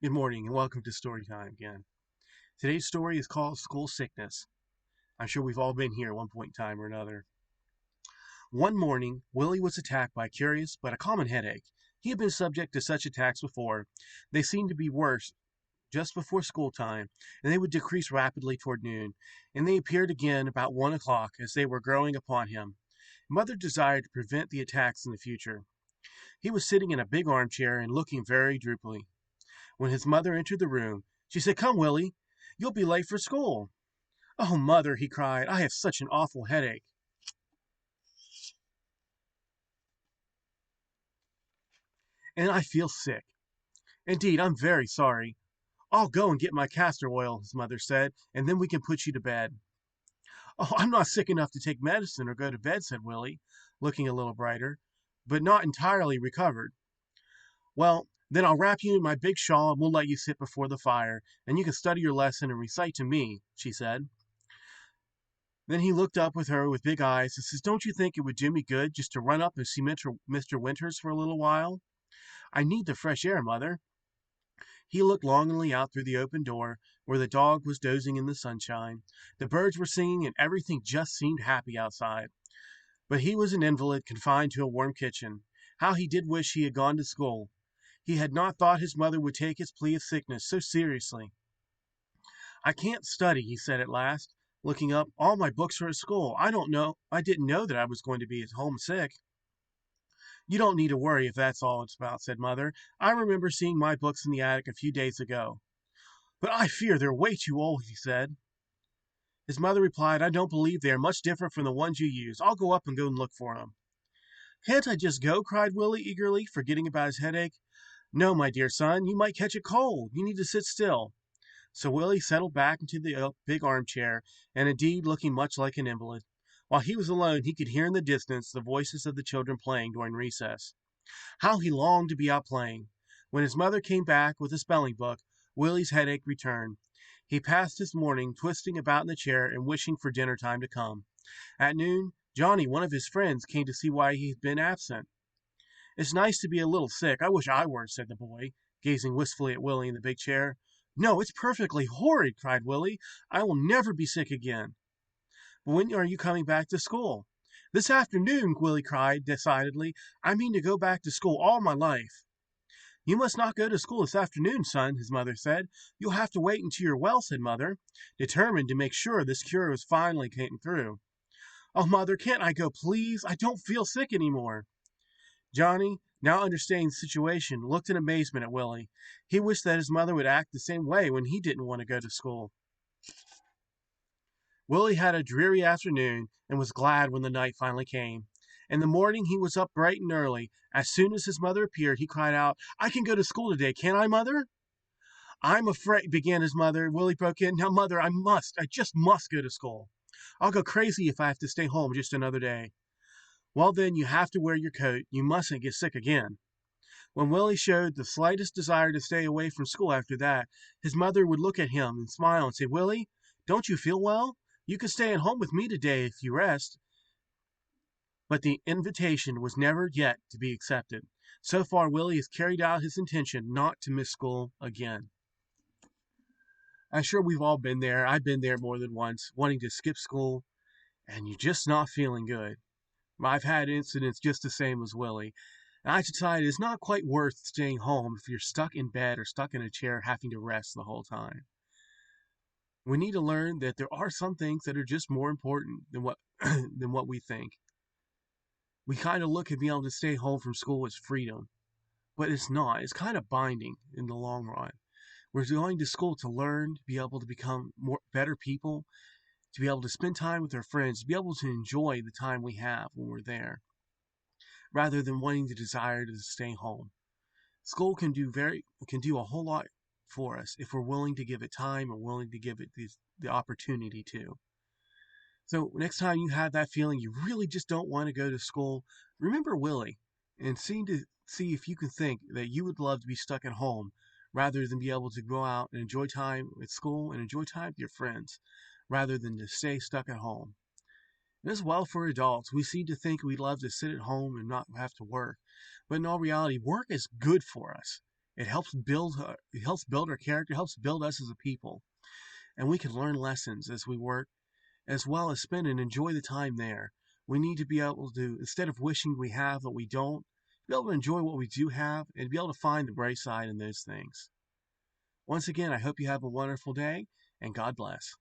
Good morning and welcome to Story Time again. Today's story is called School Sickness. I'm sure we've all been here at one point in time or another. One morning, Willie was attacked by a curious but a common headache. He had been subject to such attacks before. They seemed to be worse just before school time, and they would decrease rapidly toward noon, and they appeared again about 1 o'clock as they were growing upon him. Mother desired to prevent the attacks in the future. He was sitting in a big armchair and looking very droopy. When his mother entered the room, she said, "Come, Willie, you'll be late for school." "Oh, mother," he cried, "I have such an awful headache. And I feel sick. Indeed, I'm very sorry. I'll go and get my castor oil," his mother said, "and then we can put you to bed." "Oh, I'm not sick enough to take medicine or go to bed," said Willie, looking a little brighter, "but not entirely recovered." "Well, then I'll wrap you in my big shawl and we'll let you sit before the fire, and you can study your lesson and recite to me," she said. Then he looked up with her with big eyes and says, "Don't you think it would do me good just to run up and see Mr. Winters for a little while? I need the fresh air, mother." He looked longingly out through the open door, where the dog was dozing in the sunshine. The birds were singing, and everything just seemed happy outside. But he was an invalid confined to a warm kitchen. How he did wish he had gone to school. He had not thought his mother would take his plea of sickness so seriously. "I can't study," he said at last, looking up. "All my books are at school. I didn't know that I was going to be at home sick." "You don't need to worry if that's all it's about," said Mother. "I remember seeing my books in the attic a few days ago." "But I fear they're way too old," he said. His mother replied, "I don't believe they are much different from the ones you use. I'll go and look for them." "Can't I just go?" cried Willie eagerly, forgetting about his headache. "No, my dear son, you might catch a cold. You need to sit still." So Willie settled back into the big armchair, and indeed looking much like an invalid. While he was alone, he could hear in the distance the voices of the children playing during recess. How he longed to be out playing! When his mother came back with a spelling book, Willie's headache returned. He passed his morning twisting about in the chair and wishing for dinner time to come. At noon, Johnny, one of his friends, came to see why he had been absent. "It's nice to be a little sick. I wish I were," said the boy, gazing wistfully at Willie in the big chair. "No, it's perfectly horrid," cried Willie. "I will never be sick again." "But when are you coming back to school?" "This afternoon," Willie cried decidedly. "I mean to go back to school all my life." "You must not go to school this afternoon, son," his mother said. "You'll have to wait until you're well," said Mother, determined to make sure this cure was finally came through. "Oh, Mother, can't I go, please? I don't feel sick any more." Johnny, now understanding the situation, looked in amazement at Willie. He wished that his mother would act the same way when he didn't want to go to school. Willie had a dreary afternoon and was glad when the night finally came. In the morning he was up bright and early. As soon as his mother appeared, he cried out, "I can go to school today, can't I, Mother?" "I'm afraid," began his mother. Willie broke in, "Now, Mother, I just must go to school. I'll go crazy if I have to stay home just another day." "Well, then, you have to wear your coat. You mustn't get sick again." When Willie showed the slightest desire to stay away from school after that, his mother would look at him and smile and say, "Willie, don't you feel well? You can stay at home with me today if you rest." But the invitation was never yet to be accepted. So far, Willie has carried out his intention not to miss school again. I'm sure we've all been there. I've been there more than once, wanting to skip school, and you're just not feeling good. I've had incidents just the same as Willie. And I decided it's not quite worth staying home if you're stuck in bed or stuck in a chair having to rest the whole time. We need to learn that there are some things that are just more important than what than what we think. We kind of look at being able to stay home from school as freedom, but it's not. It's kind of binding in the long run. We're going to school to learn, to be able to become better people, to be able to spend time with our friends, to be able to enjoy the time we have when we're there, rather than wanting the desire to stay home. School can do a whole lot for us if we're willing to give it time and willing to give it the opportunity to. So next time you have that feeling you really just don't want to go to school, remember Willie and see if you can think that you would love to be stuck at home rather than be able to go out and enjoy time at school and enjoy time with your friends rather than to stay stuck at home. And as well for adults, we seem to think we'd love to sit at home and not have to work. But in all reality, work is good for us. It helps build our character, helps build us as a people, and we can learn lessons as we work, as well as spend and enjoy the time there. We need to be able to, instead of wishing we have what we don't, be able to enjoy what we do have and be able to find the bright side in those things. Once again, I hope you have a wonderful day, and God bless.